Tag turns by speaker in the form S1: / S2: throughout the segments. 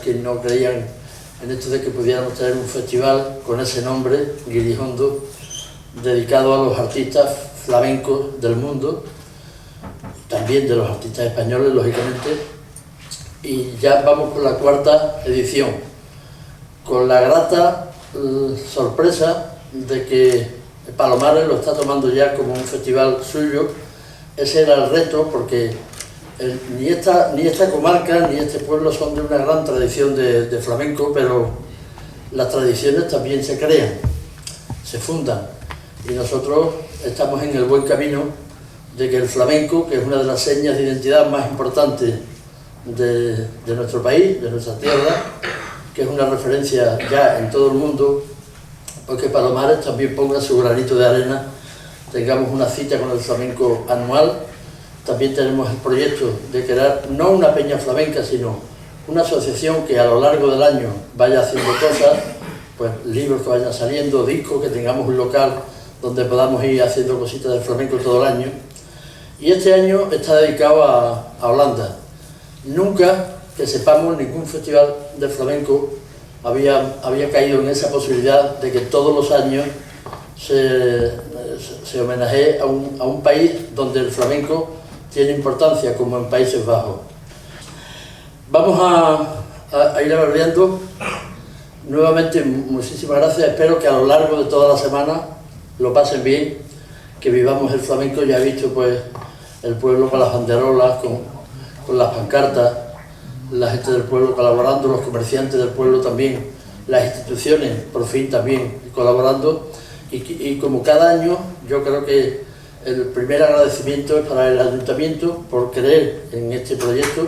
S1: que no creían en esto de que pudiéramos tener un festival con ese nombre, Guirijondo, dedicado a los artistas flamencos del mundo, también de los artistas españoles, lógicamente, y ya vamos por la cuarta edición, con la grata sorpresa de que Palomares lo está tomando ya como un festival suyo. Ese era el reto, porque ni esta comarca ni este pueblo son de una gran tradición de flamenco, pero las tradiciones también se crean, se fundan, y nosotros estamos en el buen camino de que el flamenco, que es una de las señas de identidad más importantes de nuestro país, de nuestra tierra, que es una referencia ya en todo el mundo, pues que Palomares también ponga su granito de arena, tengamos una cita con el flamenco anual. También tenemos el proyecto de crear no una peña flamenca, sino una asociación que a lo largo del año vaya haciendo cosas, pues libros que vayan saliendo, discos, que tengamos un local donde podamos ir haciendo cositas de flamenco todo el año. Y este año está dedicado a Holanda. Nunca, que sepamos, ningún festival de flamenco había caído en esa posibilidad de que todos los años se homenajee a un país donde el flamenco tiene importancia, como en Países Bajos. Vamos a ir abreviando. Nuevamente, muchísimas gracias. Espero que a lo largo de toda la semana lo pasen bien, que vivamos el flamenco. Ya he visto pues el pueblo con las banderolas, con las pancartas, la gente del pueblo colaborando, los comerciantes del pueblo también, las instituciones por fin también colaborando, y como cada año yo creo que el primer agradecimiento es para el Ayuntamiento por creer en este proyecto,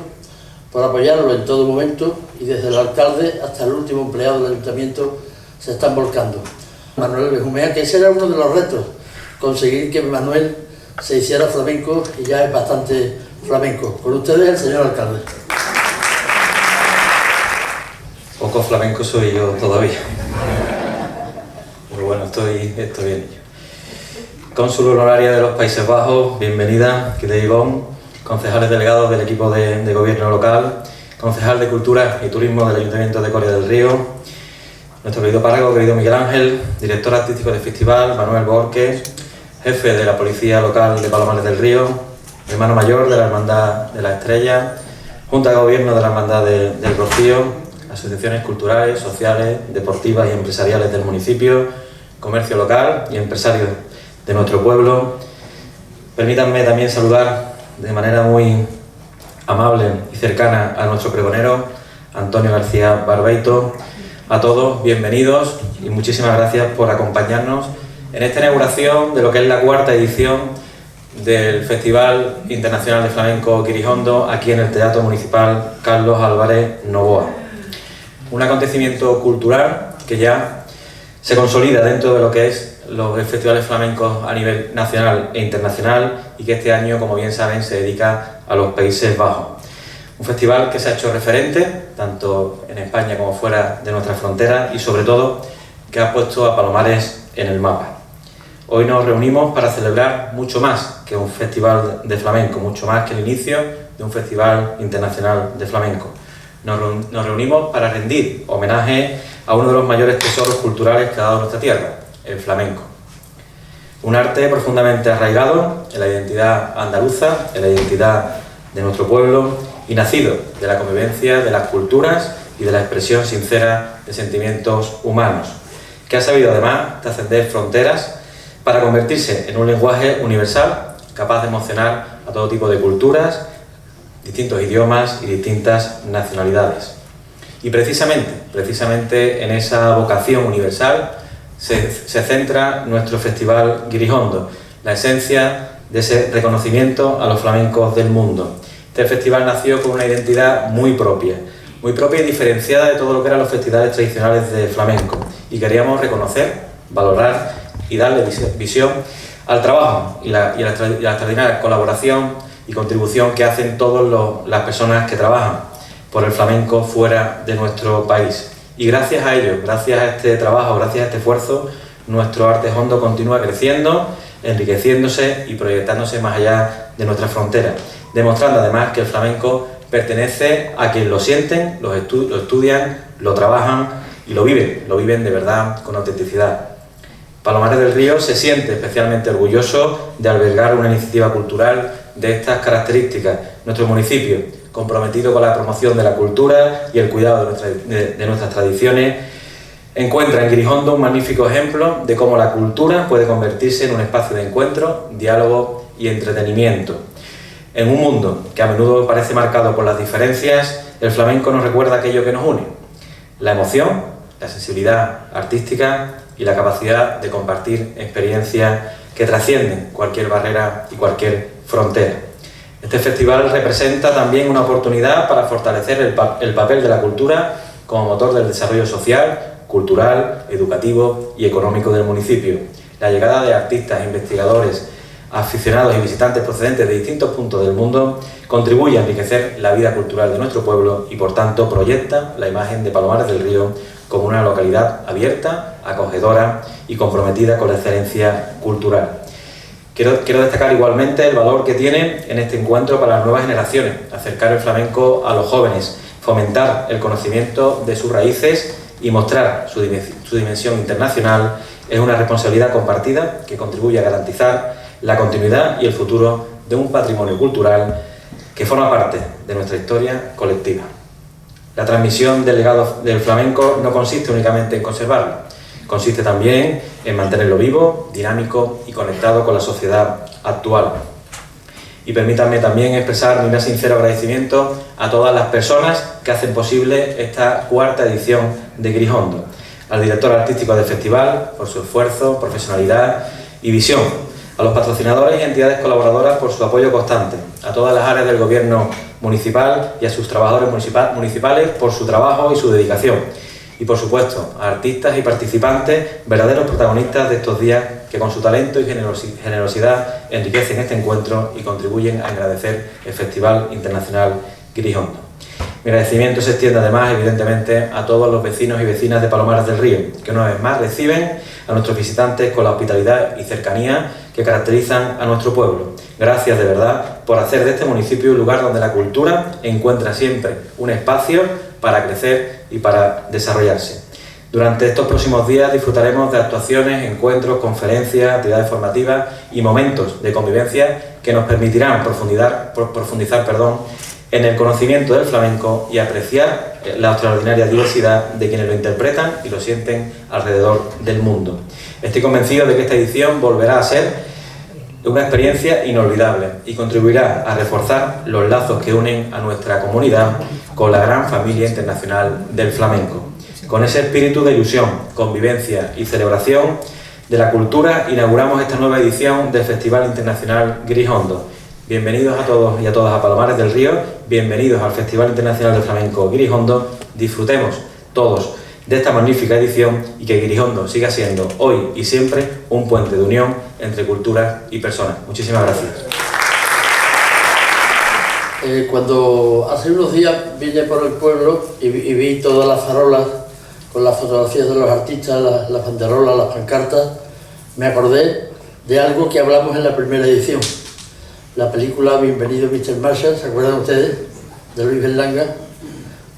S1: por apoyarlo en todo momento, y desde el alcalde hasta el último empleado del Ayuntamiento se están volcando. Manuel Benjumea, que ese era uno de los retos, conseguir que Manuel se hiciera flamenco, y ya es bastante flamenco. Con ustedes el señor alcalde.
S2: Poco flamenco soy yo todavía, pero bueno, estoy bien. Cónsul honoraria de los Países Bajos, bienvenida, Quide Ivón, concejales delegados del equipo de gobierno local, concejal de Cultura y Turismo del Ayuntamiento de Coria del Río, nuestro querido párroco, querido Miguel Ángel, director artístico del festival, Manuel Borges, jefe de la Policía Local de Palomares del Río, hermano mayor de la Hermandad de la Estrella, Junta de Gobierno de la Hermandad del Rocío, asociaciones culturales, sociales, deportivas y empresariales del municipio, comercio local y empresarios de nuestro pueblo. Permítanme también saludar de manera muy amable y cercana a nuestro pregonero, Antonio García Barbeito. A todos, bienvenidos y muchísimas gracias por acompañarnos en esta inauguración de lo que es la cuarta edición del Festival Internacional de Flamenco Guirijondo, aquí en el Teatro Municipal Carlos Álvarez Novoa. Un acontecimiento cultural que ya se consolida dentro de lo que es los festivales flamencos a nivel nacional e internacional, y que este año, como bien saben, se dedica a los Países Bajos. Un festival que se ha hecho referente, tanto en España como fuera de nuestras fronteras, y sobre todo que ha puesto a Palomares en el mapa. Hoy nos reunimos para celebrar mucho más que un festival de flamenco, mucho más que el inicio de un festival internacional de flamenco. Nos reunimos para rendir homenaje a uno de los mayores tesoros culturales que ha dado nuestra tierra, el flamenco. Un arte profundamente arraigado en la identidad andaluza, en la identidad de nuestro pueblo, y nacido de la convivencia de las culturas y de la expresión sincera de sentimientos humanos, que ha sabido además trascender fronteras para convertirse en un lenguaje universal capaz de emocionar a todo tipo de culturas, distintos idiomas y distintas nacionalidades. Y precisamente en esa vocación universal se centra nuestro Festival Guirijondo, la esencia de ese reconocimiento a los flamencos del mundo. Este festival nació con una identidad muy propia y diferenciada de todo lo que eran los festivales tradicionales de flamenco, y queríamos reconocer, valorar y darle visión al trabajo y la extraordinaria colaboración y contribución que hacen todas las personas que trabajan por el flamenco fuera de nuestro país. Y gracias a ello, gracias a este trabajo, gracias a este esfuerzo, nuestro arte hondo continúa creciendo, enriqueciéndose y proyectándose más allá de nuestras fronteras, demostrando además que el flamenco pertenece a quienes lo sienten, lo estudian, lo trabajan y lo viven de verdad con autenticidad. Palomares del Río se siente especialmente orgulloso de albergar una iniciativa cultural de estas características. Nuestro municipio, comprometido con la promoción de la cultura y el cuidado de nuestras tradiciones, encuentra en Guirijondo un magnífico ejemplo de cómo la cultura puede convertirse en un espacio de encuentro, diálogo y entretenimiento. En un mundo que a menudo parece marcado por las diferencias, el flamenco nos recuerda aquello que nos une: la emoción, la sensibilidad artística y la capacidad de compartir experiencias que trascienden cualquier barrera y cualquier frontera. Este festival representa también una oportunidad para fortalecer el papel de la cultura como motor del desarrollo social, cultural, educativo y económico del municipio. La llegada de artistas, investigadores, aficionados y visitantes procedentes de distintos puntos del mundo contribuye a enriquecer la vida cultural de nuestro pueblo y, por tanto, proyecta la imagen de Palomares del Río como una localidad abierta, acogedora y comprometida con la excelencia cultural. Quiero destacar igualmente el valor que tiene en este encuentro para las nuevas generaciones, acercar el flamenco a los jóvenes, fomentar el conocimiento de sus raíces y mostrar su dimensión internacional. Es una responsabilidad compartida que contribuye a garantizar la continuidad y el futuro de un patrimonio cultural que forma parte de nuestra historia colectiva. La transmisión del legado del flamenco no consiste únicamente en conservarlo, consiste también en mantenerlo vivo, dinámico y conectado con la sociedad actual. Y permítanme también expresar mi más sincero agradecimiento a todas las personas que hacen posible esta cuarta edición de Guirijondo, al director artístico del festival por su esfuerzo, profesionalidad y visión, a los patrocinadores y entidades colaboradoras por su apoyo constante, a todas las áreas del gobierno municipal y a sus trabajadores municipales por su trabajo y su dedicación, y por supuesto a artistas y participantes, verdaderos protagonistas de estos días que con su talento y generosidad enriquecen este encuentro y contribuyen a engrandecer el Festival Internacional Guirijondo. Mi agradecimiento se extiende además, evidentemente, a todos los vecinos y vecinas de Palomares del Río, que una vez más reciben a nuestros visitantes con la hospitalidad y cercanía que caracterizan a nuestro pueblo. Gracias de verdad por hacer de este municipio un lugar donde la cultura encuentra siempre un espacio para crecer y para desarrollarse. Durante estos próximos días disfrutaremos de actuaciones, encuentros, conferencias, actividades formativas y momentos de convivencia que nos permitirán profundizar en el conocimiento del flamenco y apreciar la extraordinaria diversidad de quienes lo interpretan y lo sienten alrededor del mundo. Estoy convencido de que esta edición volverá a ser una experiencia inolvidable y contribuirá a reforzar los lazos que unen a nuestra comunidad con la gran familia internacional del flamenco. Con ese espíritu de ilusión, convivencia y celebración de la cultura inauguramos esta nueva edición del Festival Internacional Guirijondo. Bienvenidos a todos y a todas a Palomares del Río, bienvenidos al Festival Internacional de Flamenco Guirijondo. Disfrutemos todos de esta magnífica edición y que Guirijondo siga siendo hoy y siempre un puente de unión entre culturas y personas. Muchísimas gracias.
S1: Cuando hace unos días vine por el pueblo y vi todas las farolas con las fotografías de los artistas, las banderolas, las pancartas, me acordé de algo que hablamos en la primera edición. La película Bienvenido Mr. Marshall, ¿se acuerdan ustedes? De Luis Berlanga,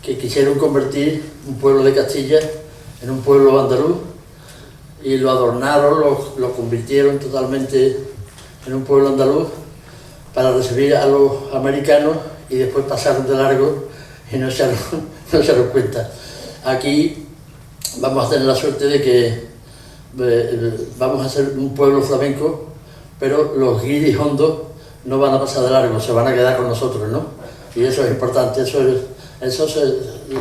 S1: que quisieron convertir un pueblo de Castilla en un pueblo andaluz y lo adornaron, lo convirtieron totalmente en un pueblo andaluz para recibir a los americanos y después pasaron de largo y no se dieron cuenta. Aquí vamos a tener la suerte de que vamos a ser un pueblo flamenco, pero los guirijondos no van a pasar de largo, se van a quedar con nosotros, ¿no? Y eso es importante, eso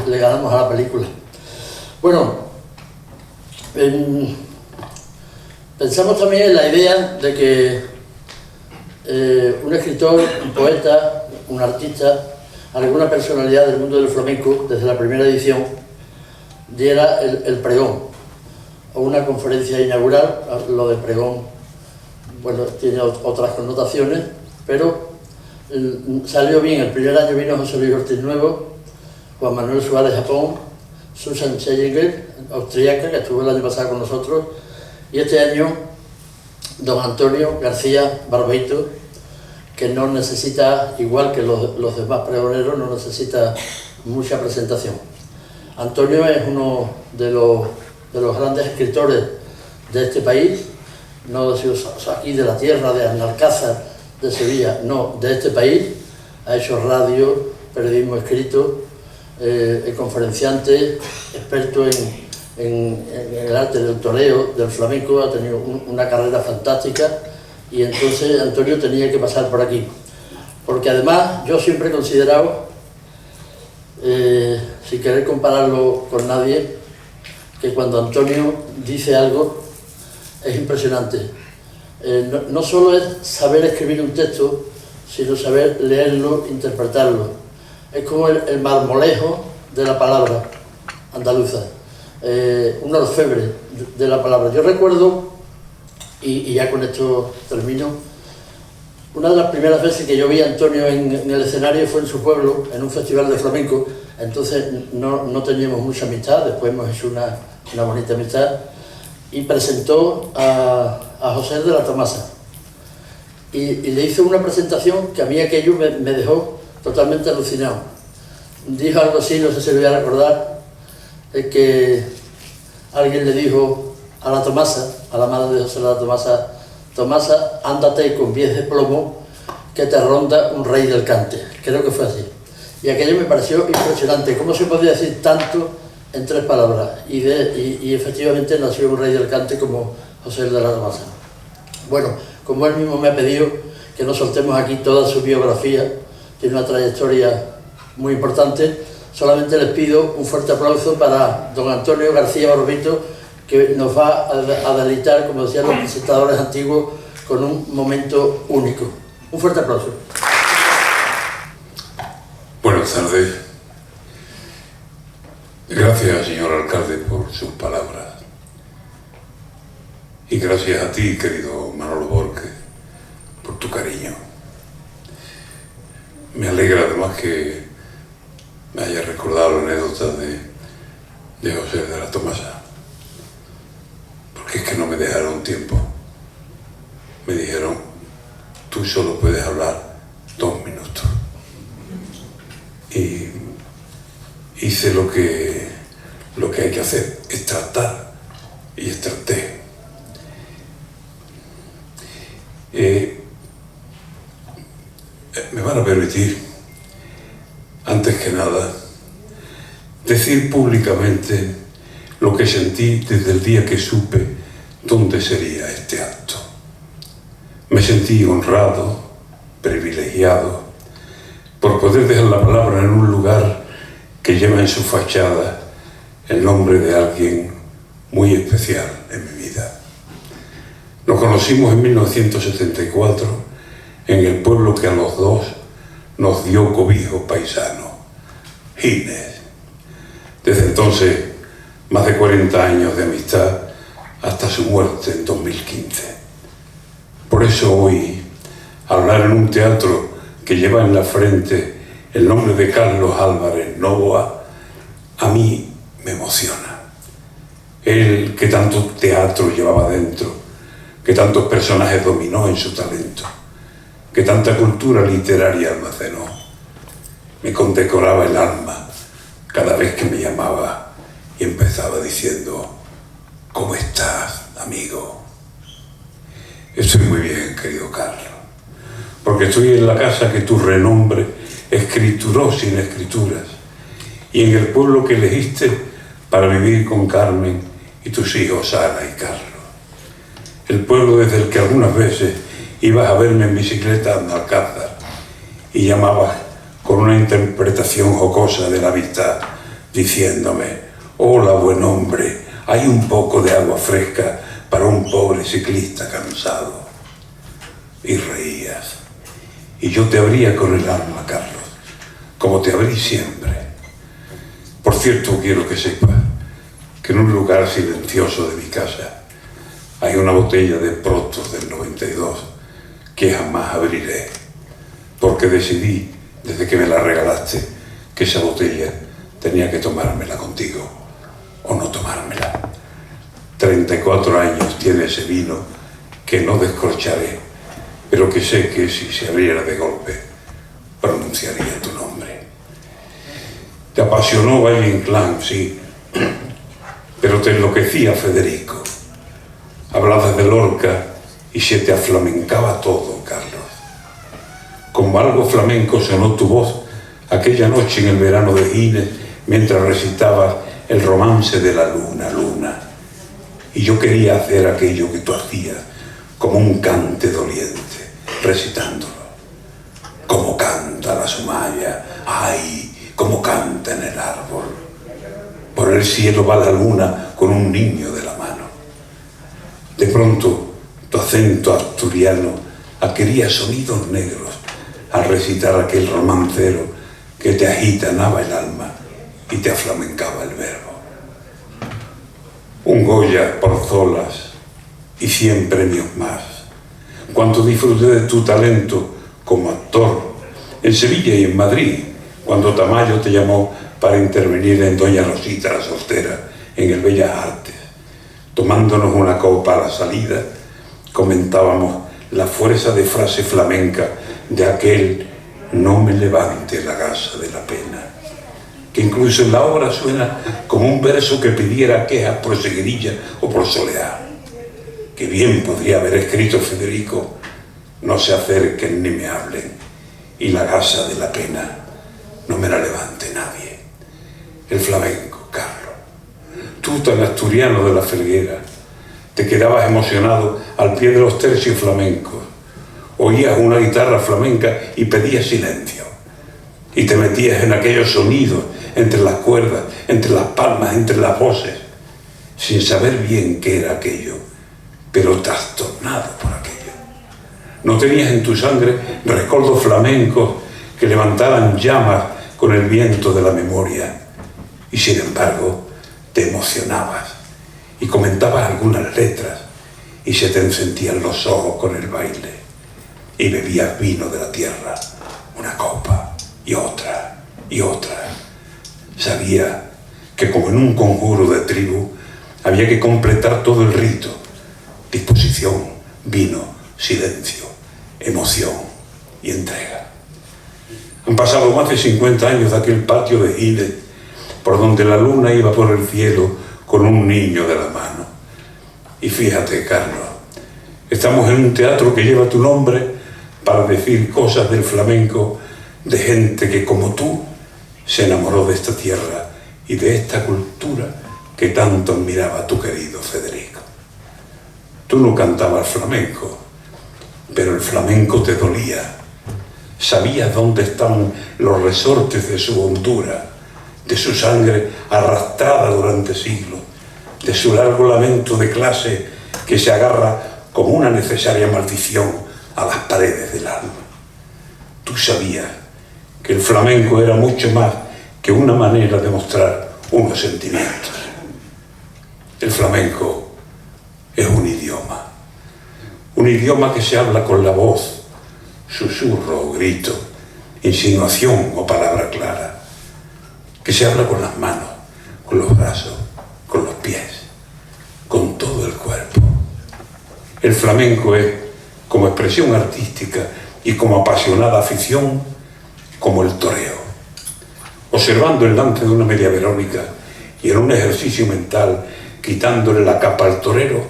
S1: le ganamos a la película. Bueno, pensamos también en la idea de que un escritor, un poeta, un artista, alguna personalidad del mundo del flamenco, desde la primera edición, diera el pregón, o una conferencia inaugural. Lo de pregón, bueno, tiene otras connotaciones, pero salió bien. El primer año vino José Luis Ortiz Nuevo, Juan Manuel Suárez Japón, Susan Schenger, austríaca, que estuvo el año pasado con nosotros, y este año don Antonio García Barbeito, que no necesita, igual que los demás pregoneros, no necesita mucha presentación. Antonio es uno de los grandes escritores de este país, no aquí de la tierra, de Alcázar, de Sevilla, no, de este país. Ha hecho radio, periodismo escrito, conferenciante, experto en el arte del toreo, del flamenco, ha tenido una carrera fantástica, y entonces Antonio tenía que pasar por aquí. Porque además yo siempre he considerado, sin querer compararlo con nadie, que cuando Antonio dice algo es impresionante. No solo es saber escribir un texto, sino saber leerlo, interpretarlo. Es como el marmolejo de la palabra andaluza, un orfebre de la palabra. Yo recuerdo, y ya con esto termino, una de las primeras veces que yo vi a Antonio en el escenario fue en su pueblo, en un festival de flamenco. Entonces no teníamos mucha amistad, después hemos hecho una bonita amistad, y presentó a José de la Tomasa. Y le hizo una presentación que a mí aquello me dejó totalmente alucinado. Dijo algo así, no sé si lo voy a recordar, que alguien le dijo a la Tomasa, a la madre de José de la Tomasa: Tomasa, ándate con pies de plomo, que te ronda un rey del cante. Creo que fue así. Y aquello me pareció impresionante. ¿Cómo se podía decir tanto en 3 palabras? Y efectivamente nació un rey del cante como José de la Tomasa. Bueno, como él mismo me ha pedido que no soltemos aquí toda su biografía, tiene una trayectoria muy importante, solamente les pido un fuerte aplauso para don Antonio García Barbito, que nos va a deleitar, como decían los presentadores antiguos, con un momento único. Un fuerte aplauso.
S3: Buenas tardes. Gracias, señor alcalde, por sus palabras. Y gracias a ti, querido Manolo Borges, por tu cariño. Me alegra además que me hayas recordado la anécdota de José de la Tomasa. Porque es que no me dejaron tiempo. Me dijeron: tú solo puedes hablar 2 minutos. Y hice lo que hay que hacer, es tratar, y traté. Me van a permitir, antes que nada, decir públicamente lo que sentí desde el día que supe dónde sería este acto. Me sentí honrado, privilegiado, por poder dejar la palabra en un lugar que lleva en su fachada el nombre de alguien muy especial en mi vida. Nos conocimos en 1974 en el pueblo que a los dos nos dio cobijo paisano, Gines. Desde entonces, más de 40 años de amistad hasta su muerte en 2015. Por eso hoy, hablar en un teatro que lleva en la frente el nombre de Carlos Álvarez Novoa, a mí me emociona. Él, que tanto teatro llevaba dentro, que tantos personajes dominó en su talento, que tanta cultura literaria almacenó, me condecoraba el alma cada vez que me llamaba y empezaba diciendo: ¿cómo estás, amigo? Estoy muy bien, querido Carlos, porque estoy en la casa que tu renombre escrituró sin escrituras, y en el pueblo que elegiste para vivir con Carmen y tus hijos Ana y Carlos. El pueblo desde el que algunas veces ibas a verme en bicicleta a Alcázar y llamabas con una interpretación jocosa de la amistad, diciéndome: hola, buen hombre, hay un poco de agua fresca para un pobre ciclista cansado. Y reías. Y yo te abría con el alma, Carlos, como te abrí siempre. Por cierto, quiero que sepas que en un lugar silencioso de mi casa hay una botella de Prostos del 92 que jamás abriré, porque decidí, desde que me la regalaste, que esa botella tenía que tomármela contigo o no tomármela. 34 años tiene ese vino que no descorcharé, pero que sé que si se abriera de golpe, pronunciaría tu nombre. Te apasionó Valle Inclán, sí, pero te enloquecía Federico. Hablabas de Lorca y se te aflamencaba todo, Carlos. Como algo flamenco sonó tu voz aquella noche en el verano de Gines, mientras recitabas el romance de la luna, luna. Y yo quería hacer aquello que tú hacías, como un cante doliente, recitándolo. Como canta la sumaya, ay, como canta en el árbol. Por el cielo va la luna con un niño de la mano. De pronto, tu acento asturiano adquiría sonidos negros al recitar aquel romancero que te agitanaba el alma y te aflamencaba el verbo. Un Goya por Zolas y 100 premios más. Cuánto disfruté de tu talento como actor en Sevilla y en Madrid, cuando Tamayo te llamó para intervenir en Doña Rosita la soltera en el Bellas Artes. Tomándonos una copa a la salida, comentábamos la fuerza de frase flamenca de aquel "no me levante la gasa de la pena", que incluso en la obra suena como un verso que pidiera quejas por Seguirilla o por Soleá. Que bien podría haber escrito Federico: no se acerquen ni me hablen, y la gasa de la pena no me la levante nadie. El flamenco, Carlos. Tú, tan asturiano de la Felguera, te quedabas emocionado al pie de los tercios flamencos. Oías una guitarra flamenca y pedías silencio. Y te metías en aquellos sonidos, entre las cuerdas, entre las palmas, entre las voces, sin saber bien qué era aquello, pero trastornado por aquello. No tenías en tu sangre recuerdos flamencos que levantaran llamas con el viento de la memoria. Y sin embargo, te emocionabas y comentabas algunas letras y se te encendían los ojos con el baile. Y bebías vino de la tierra, una copa y otra y otra. Sabía que como en un conjuro de tribu había que completar todo el rito: disposición, vino, silencio, emoción y entrega. Han pasado más de 50 años de aquel patio de Gines, por donde la luna iba por el cielo con un niño de la mano. Y fíjate, Carlos, estamos en un teatro que lleva tu nombre para decir cosas del flamenco de gente que, como tú, se enamoró de esta tierra y de esta cultura que tanto admiraba tu querido Federico. Tú no cantabas flamenco, pero el flamenco te dolía. Sabías dónde estaban los resortes de su hondura, de su sangre arrastrada durante siglos, de su largo lamento de clase que se agarra como una necesaria maldición a las paredes del alma. Tú sabías que el flamenco era mucho más que una manera de mostrar unos sentimientos. El flamenco es un idioma que se habla con la voz, susurro o grito, insinuación o palabra clara, que se habla con las manos, con los brazos, con los pies, con todo el cuerpo. El flamenco es, como expresión artística y como apasionada afición, como el toreo. Observando el lance de una media verónica y en un ejercicio mental, quitándole la capa al torero,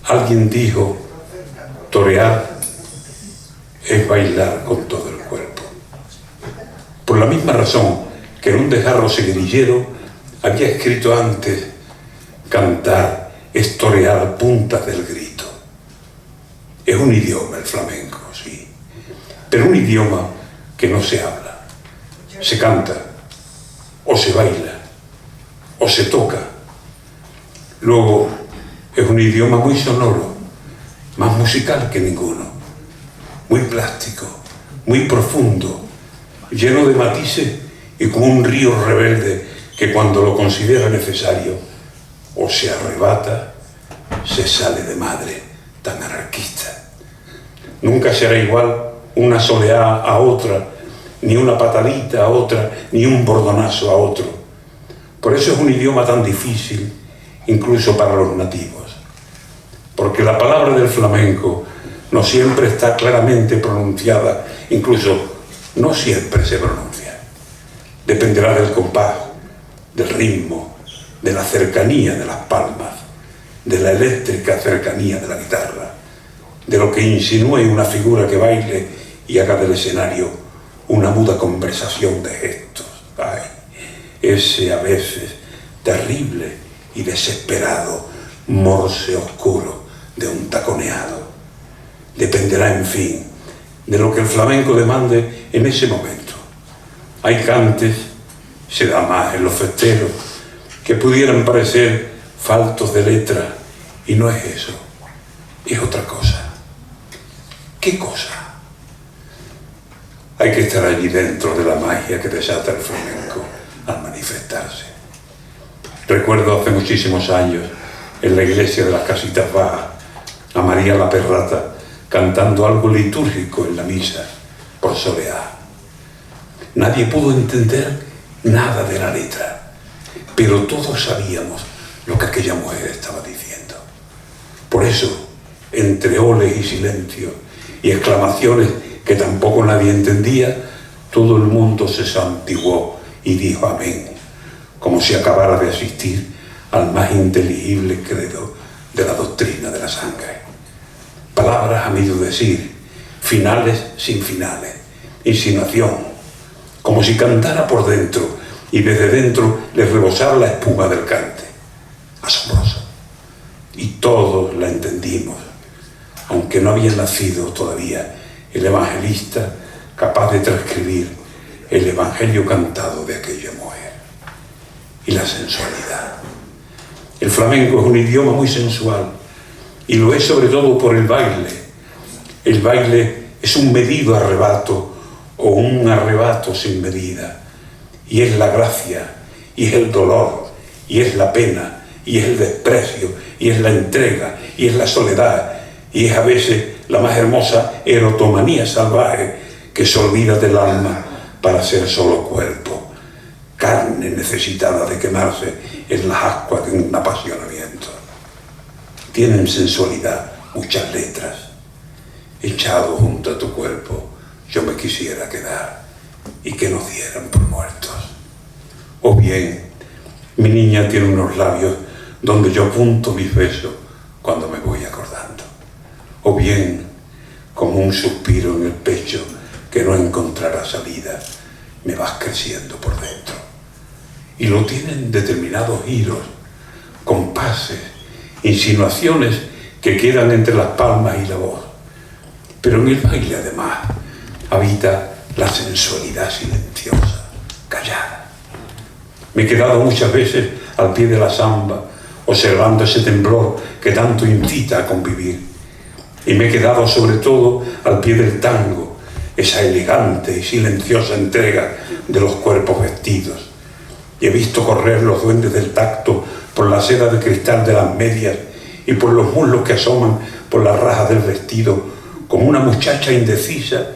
S3: alguien dijo: torear es bailar con todo el cuerpo. Por la misma razón que en un desgarro seguirillero había escrito antes: cantar es torear a puntas del grito. Es un idioma el flamenco, sí, pero un idioma que no se habla. Se canta, o se baila, o se toca. Luego es un idioma muy sonoro, más musical que ninguno, muy plástico, muy profundo, lleno de matices y como un río rebelde que cuando lo considera necesario o se arrebata, se sale de madre, tan anarquista. Nunca será igual una soleá a otra, ni una patadita a otra, ni un bordonazo a otro. Por eso es un idioma tan difícil, incluso para los nativos. Porque la palabra del flamenco no siempre está claramente pronunciada, incluso no siempre se pronuncia. Dependerá del compás, del ritmo, de la cercanía de las palmas, de la eléctrica cercanía de la guitarra, de lo que insinúe una figura que baile y haga del escenario una muda conversación de gestos. Ay, ese a veces terrible y desesperado morse oscuro de un taconeado. Dependerá, en fin, de lo que el flamenco demande en ese momento. Hay cantes, se da más en los festeros, que pudieran parecer faltos de letra, y no es eso, es otra cosa. ¿Qué cosa? Hay que estar allí dentro de la magia que desata el flamenco al manifestarse. Recuerdo hace muchísimos años, en la iglesia de las Casitas Bajas, a María la Perrata cantando algo litúrgico en la misa por soleá. Nadie pudo entender nada de la letra, pero todos sabíamos lo que aquella mujer estaba diciendo. Por eso, entre oles y silencio y exclamaciones que tampoco nadie entendía, todo el mundo se santiguó y dijo amén, como si acabara de asistir al más inteligible credo de la doctrina de la sangre. Palabras a medio decir, finales sin finales, insinuación, como si cantara por dentro y desde dentro le rebosara la espuma del cante. Asombroso. Y todos la entendimos, aunque no había nacido todavía el evangelista capaz de transcribir el evangelio cantado de aquella mujer. Y la sensualidad. El flamenco es un idioma muy sensual, y lo es sobre todo por el baile. El baile es un medido arrebato o un arrebato sin medida, y es la gracia, y es el dolor, y es la pena, y es el desprecio, y es la entrega, y es la soledad, y es a veces la más hermosa erotomanía salvaje que se olvida del alma para ser solo cuerpo, carne necesitada de quemarse en las ascuas de un apasionamiento. Tienen sensualidad muchas letras. Echado junto a tu cuerpo, yo me quisiera quedar y que nos dieran por muertos. O bien, mi niña tiene unos labios donde yo apunto mis besos cuando me voy acordando. O bien, como un suspiro en el pecho que no encontrará salida, me vas creciendo por dentro. Y lo tienen determinados giros, compases, insinuaciones que quedan entre las palmas y la voz. Pero en el baile, además, habita la sensualidad silenciosa, callada. Me he quedado muchas veces al pie de la samba, observando ese temblor que tanto incita a convivir. Y me he quedado sobre todo al pie del tango, esa elegante y silenciosa entrega de los cuerpos vestidos. Y he visto correr los duendes del tacto por la seda de cristal de las medias y por los muslos que asoman por las rajas del vestido, como una muchacha indecisa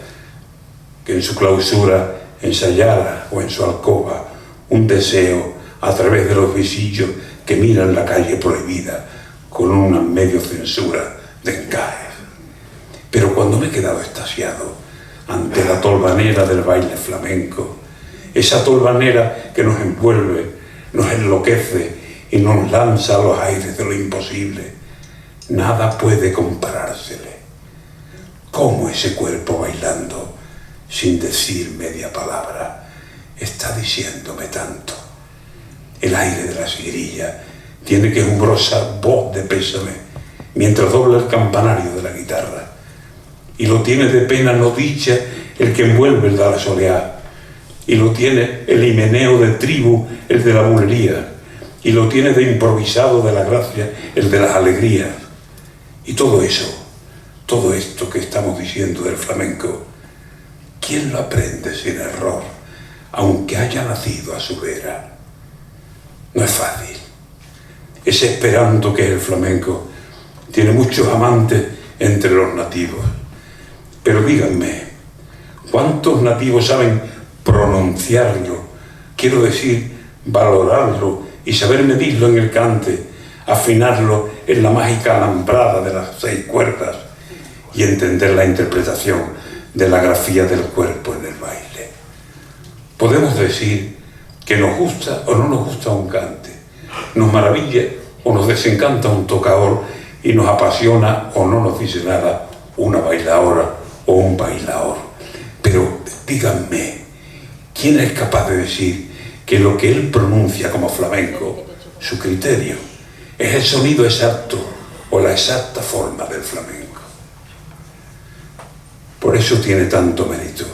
S3: que en su clausura ensayara o en su alcoba un deseo a través de los visillos que miran la calle prohibida con una medio censura de encajes. Pero cuando me he quedado extasiado ante la tolvanera del baile flamenco, esa tolvanera que nos envuelve, nos enloquece y nos lanza a los aires de lo imposible, nada puede comparársele. Cómo ese cuerpo bailando, sin decir media palabra, está diciéndome tanto. El aire de la sigrilla tiene quejumbrosa voz de pésame, mientras dobla el campanario de la guitarra. Y lo tiene de pena no dicha el que envuelve el de la soleá. Y lo tiene el himeneo de tribu, el de la bulería. Y lo tiene de improvisado de la gracia, el de las alegrías. Y todo eso, todo esto que estamos diciendo del flamenco, ¿quién lo aprende sin error, aunque haya nacido a su vera? No es fácil. Ese esperanto que es el flamenco tiene muchos amantes entre los nativos. Pero díganme, ¿cuántos nativos saben pronunciarlo? Quiero decir, valorarlo y saber medirlo en el cante, afinarlo en la mágica alambrada de las 6 cuerdas y entender la interpretación de la grafía del cuerpo en el baile. Podemos decir que nos gusta o no nos gusta un cante, nos maravilla o nos desencanta un tocador y nos apasiona o no nos dice nada una bailadora o un bailador. Pero díganme, ¿quién es capaz de decir que lo que él pronuncia como flamenco, su criterio, es el sonido exacto o la exacta forma del flamenco? Por eso tiene tanto mérito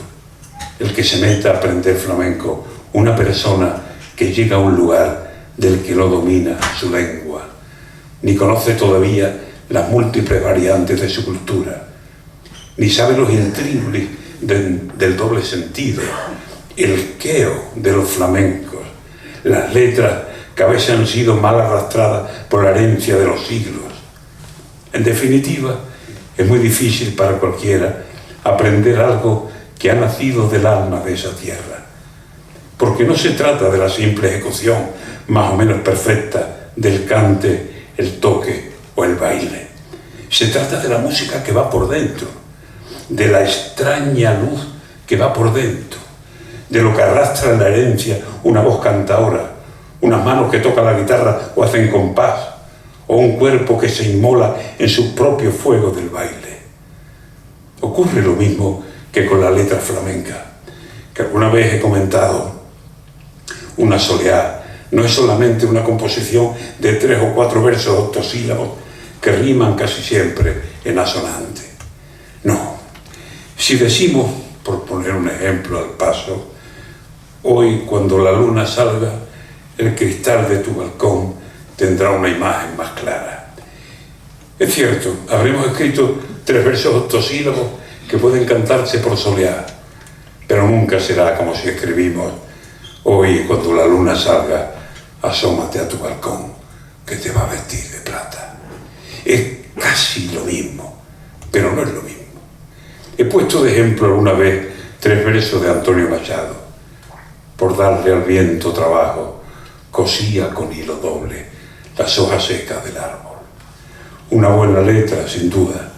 S3: el que se meta a aprender flamenco una persona que llega a un lugar del que no domina su lengua, ni conoce todavía las múltiples variantes de su cultura, ni sabe los intríngulis del doble sentido, el queo de los flamencos, las letras que a veces han sido mal arrastradas por la herencia de los siglos. En definitiva, es muy difícil para cualquiera aprender algo que ha nacido del alma de esa tierra, porque no se trata de la simple ejecución más o menos perfecta del cante, el toque o el baile. Se trata de la música que va por dentro, de la extraña luz que va por dentro, de lo que arrastra en la herencia una voz cantadora, unas manos que tocan la guitarra o hacen compás, o un cuerpo que se inmola en su propio fuego del baile. Ocurre lo mismo que con la letra flamenca, que alguna vez he comentado. Una soleá no es solamente una composición de 3 o 4 versos octosílabos que riman casi siempre en asonante. No. Si decimos, por poner un ejemplo al paso, hoy cuando la luna salga, el cristal de tu balcón tendrá una imagen más clara. Es cierto, habremos escrito 3 versos octosílabos que pueden cantarse por soleá, pero nunca será como si escribimos: hoy cuando la luna salga, asómate a tu balcón, que te va a vestir de plata. Es casi lo mismo, pero no es lo mismo. He puesto de ejemplo alguna vez 3 versos de Antonio Machado. Por darle al viento trabajo, cosía con hilo doble las hojas secas del árbol. Una buena letra, sin duda,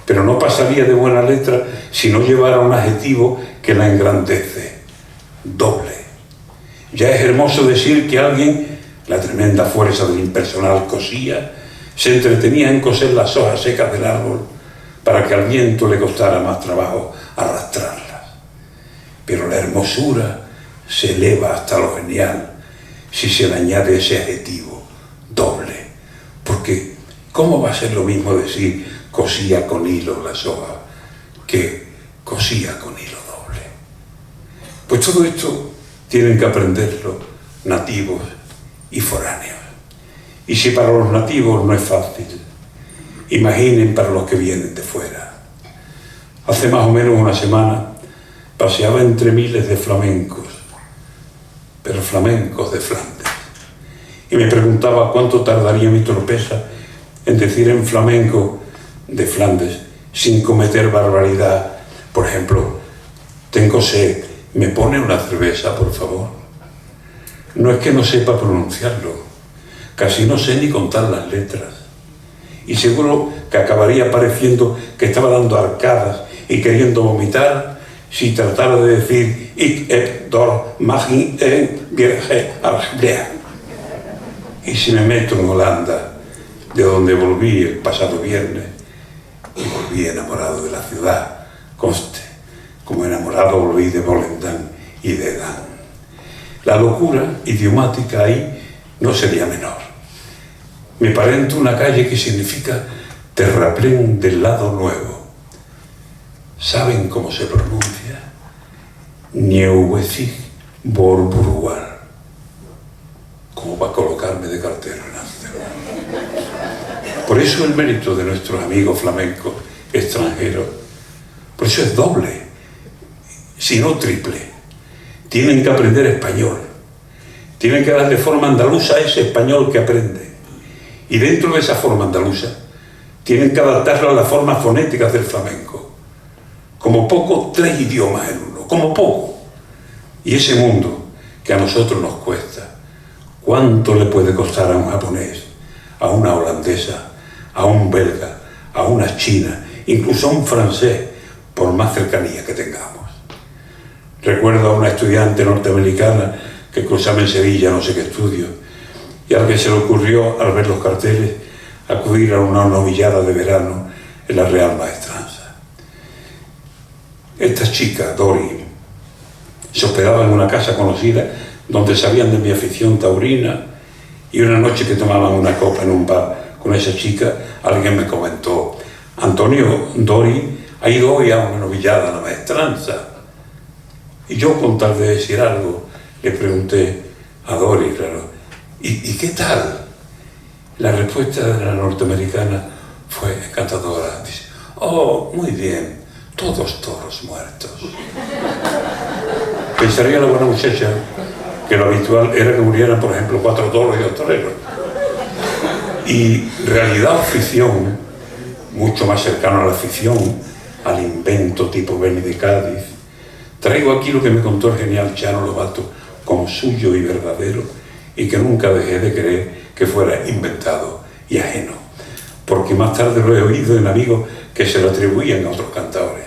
S3: pero no pasaría de buena letra si no llevara un adjetivo que la engrandece: doble. Ya es hermoso decir que alguien, la tremenda fuerza del impersonal cosía, se entretenía en coser las hojas secas del árbol para que al viento le costara más trabajo arrastrarlas. Pero la hermosura se eleva hasta lo genial si se le añade ese adjetivo, doble. Porque ¿cómo va a ser lo mismo decir cosía con hilo las hojas que cosía con hilo doble? Pues todo esto tienen que aprenderlo nativos y foráneos. Y si para los nativos no es fácil, imaginen para los que vienen de fuera. Hace más o menos una semana paseaba entre miles de flamencos, pero flamencos de Flandes, y me preguntaba cuánto tardaría mi torpeza en decir en flamenco de Flandes sin cometer barbaridad. Por ejemplo, tengo sed, ¿me pone una cerveza, por favor? No es que no sepa pronunciarlo, casi no sé ni contar las letras. Y seguro que acabaría pareciendo que estaba dando arcadas y queriendo vomitar si tratara de decir ik heb door magin en vierge argeblea. Y si me meto en Holanda, de donde volví el pasado viernes, y volví enamorado de la ciudad, conste, como enamorado volví de Volendam y de Edam. La locura idiomática ahí no sería menor. Me paré en una calle que significa terraplén del lado nuevo. ¿Saben cómo se pronuncia? Nieuwezig Borburual. ¿Cómo va a colocarme de cartero en Ámsterdam? Por eso el mérito de nuestros amigos flamencos extranjeros, por eso es doble, si no triple. Tienen que aprender español, tienen que darle forma andaluza a ese español que aprende, y dentro de esa forma andaluza tienen que adaptarlo a las formas fonéticas del flamenco, como poco 3 idiomas en uno, como poco. Y ese mundo que a nosotros nos cuesta, ¿cuánto le puede costar a un japonés, a una holandesa, a un belga, a una china incluso un francés, por más cercanía que tengamos. Recuerdo a una estudiante norteamericana que cruzaba en Sevilla no sé qué estudio, y a la que se le ocurrió, al ver los carteles, acudir a una novillada de verano en la Real Maestranza. Esta chica, Dori, se hospedaba en una casa conocida donde sabían de mi afición taurina, y una noche que tomaban una copa en un bar con esa chica, alguien me comentó: Antonio, Dori ha ido hoy a una novillada a la Maestranza. Y yo, con tal de decir algo, le pregunté a Dori, claro, ¿y qué tal? La respuesta de la norteamericana fue encantadora. Dice: oh, muy bien, todos toros muertos. Pensaría la buena muchacha que lo habitual era que murieran, por ejemplo, 4 toros y 2 toreros. Y realidad o ficción, mucho más cercano a la ficción, al invento tipo Beni de Cádiz, traigo aquí lo que me contó el genial Chano Lobato como suyo y verdadero, y que nunca dejé de creer que fuera inventado y ajeno, porque más tarde lo he oído en amigos que se lo atribuían a otros cantadores.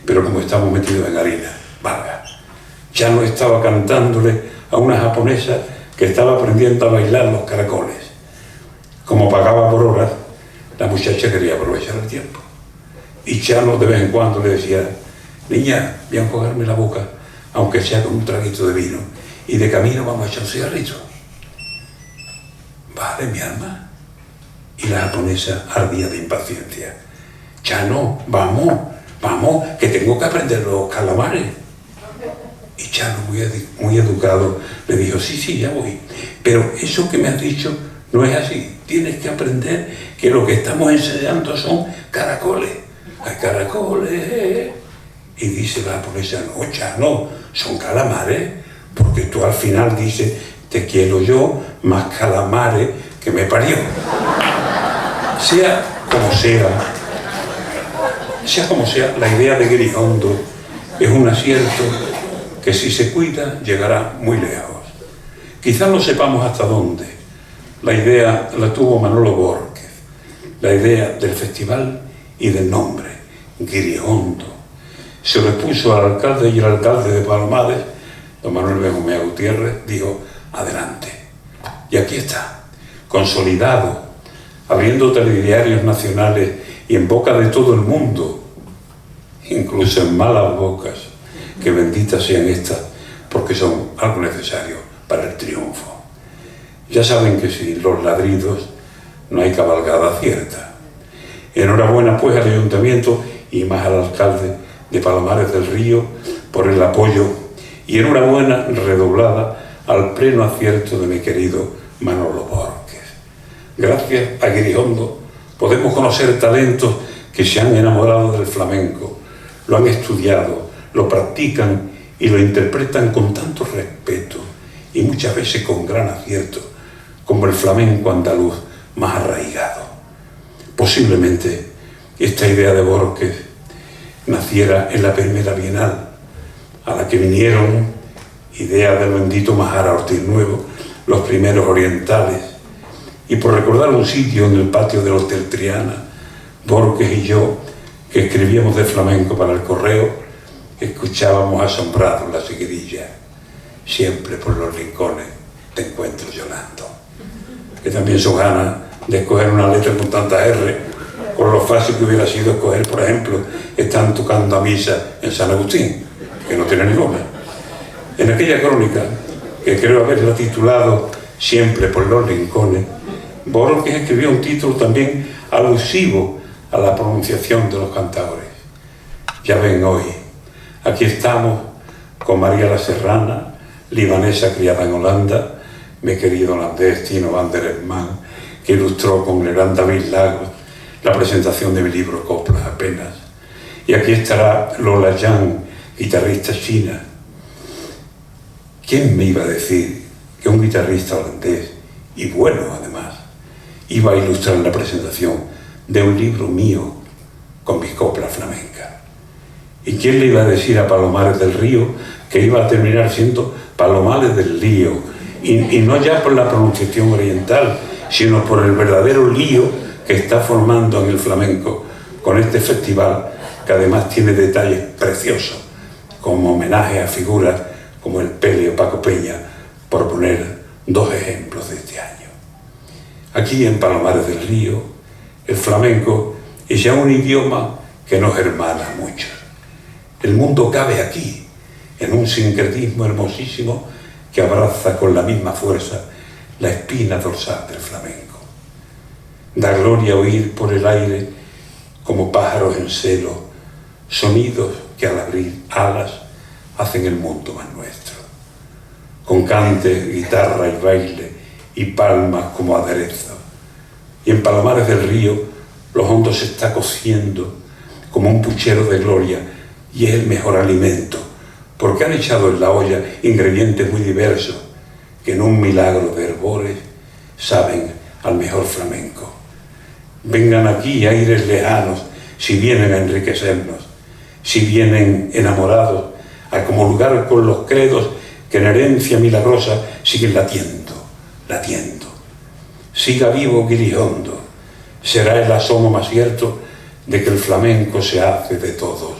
S3: Pero como estamos metidos en harina, valga, Chano estaba cantándole a una japonesa que estaba aprendiendo a bailar los caracoles. Como pagaba por horas, la muchacha quería aprovechar el tiempo. Y Chano de vez en cuando le decía: niña, voy a enjuagarme la boca, aunque sea con un traguito de vino, y de camino vamos a echar un cigarrito. Vale, mi alma. Y la japonesa ardía de impaciencia. Chano, vamos, que tengo que aprender los calamares. Y Chano, muy educado, le dijo: sí, ya voy. Pero eso que me has dicho no es así. Tienes que aprender que lo que estamos enseñando son caracoles. Hay caracoles. Y dice la japonesa: no, Chano, son calamares. Porque tú al final dices: te quiero yo, más calamares que me parió. Sea como sea, la idea de Grijondo es un acierto que, si se cuida, llegará muy lejos. Quizás no sepamos hasta dónde. La idea la tuvo Manolo Borges, la idea del festival y del nombre, Grijondo. Se lo expuso al alcalde, y el alcalde de Palomares, don Manuel Benjumea Gutiérrez, dijo: adelante. Y aquí está, consolidado, abriendo telediarios nacionales y en boca de todo el mundo, incluso en malas bocas, que benditas sean estas, porque son algo necesario para el triunfo. Ya saben que sin los ladridos no hay cabalgada cierta. Enhorabuena pues al ayuntamiento y más al alcalde de Palomares del Río por el apoyo, y enhorabuena redoblada al pleno acierto de mi querido Manolo Borges. Gracias a Grijondo podemos conocer talentos que se han enamorado del flamenco, lo han estudiado, lo practican y lo interpretan con tanto respeto y muchas veces con gran acierto, como el flamenco andaluz más arraigado. Posiblemente esta idea de Borges naciera en la primera Bienal, a la que vinieron, idea del bendito Majara Ortiz Nuevo, los primeros orientales. Y por recordar un sitio en el patio del Hotel Triana, Borges y yo, que escribíamos de flamenco para el correo, escuchábamos asombrados la seguidilla: siempre por los rincones te encuentro llorando. Que también son ganas de escoger una letra con tanta R, por lo fácil que hubiera sido escoger, por ejemplo, están tocando a misa en San Agustín, que no tiene ninguna. En aquella crónica, que creo haberla titulado Siempre por los rincones, Borges escribió un título también alusivo a la pronunciación de los cantadores. Ya ven hoy, aquí estamos con María la Serrana, libanesa criada en Holanda, mi querido holandés Tino van der Herman, que ilustró con el gran David Lagos la presentación de mi libro Coplas apenas. Y aquí estará Lola Yang, guitarrista china. ¿Quién me iba a decir que un guitarrista holandés, y bueno además, iba a ilustrar la presentación de un libro mío con mis coplas flamencas? ¿Y quién le iba a decir a Palomares del Río que iba a terminar siendo Palomares del Lío? Y no ya por la pronunciación oriental, sino por el verdadero lío que está formando en el flamenco con este festival que además tiene detalles preciosos, como homenaje a figuras como el Pele o Paco Peña, por poner dos ejemplos de este año. Aquí en Palomares del Río, el flamenco es ya un idioma que nos hermana a muchos. El mundo cabe aquí, en un sincretismo hermosísimo que abraza con la misma fuerza la espina dorsal del flamenco. Da gloria oír por el aire, como pájaros en celo, sonidos que al abrir alas hacen el mundo más nuestro. Con cante, guitarra y baile y palmas como aderezo. Y en Palomares del Río los hondos se está cociendo como un puchero de gloria y es el mejor alimento, porque han echado en la olla ingredientes muy diversos que en un milagro de herbores saben al mejor flamenco. Vengan aquí aires lejanos si vienen a enriquecernos, si vienen enamorados a comulgar con los credos que en herencia milagrosa siguen latiendo, latiendo. Siga vivo Guirijondo, será el asomo más cierto de que el flamenco se hace de todos,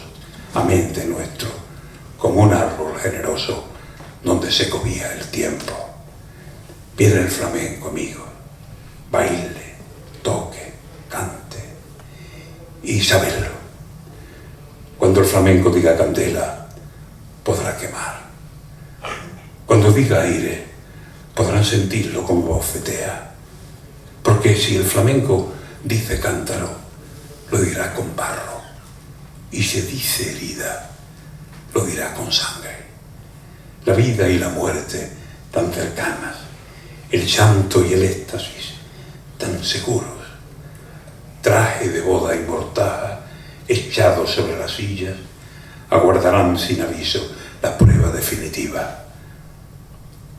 S3: amén de nuestro, como un árbol generoso donde se cobija el tiempo. Viene el flamenco, amigos, baile, toque, cante y saberlo. Cuando el flamenco diga candela, podrá quemar. Cuando diga aire, podrán sentirlo como bofetea. Porque si el flamenco dice cántaro, lo dirá con barro. Y si dice herida, lo dirá con sangre. La vida y la muerte tan cercanas, el llanto y el éxtasis tan seguros. Traje de boda y mortaja echados sobre las sillas, aguardarán sin aviso la prueba definitiva.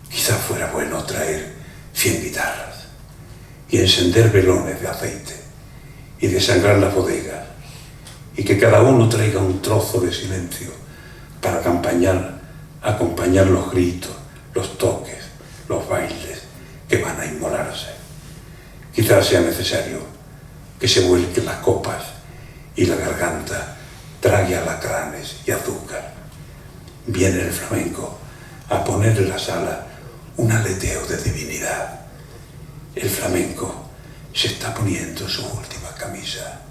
S3: Quizá fuera bueno traer 100 guitarras y encender velones de aceite y desangrar las bodegas y que cada uno traiga un trozo de silencio para acompañar los gritos, los toques, los bailes que van a inmolarse. Quizás sea necesario que se vuelquen las copas y la garganta trague alacranes y azúcar. Viene el flamenco a poner en la sala un aleteo de divinidad. El flamenco se está poniendo su última camisa.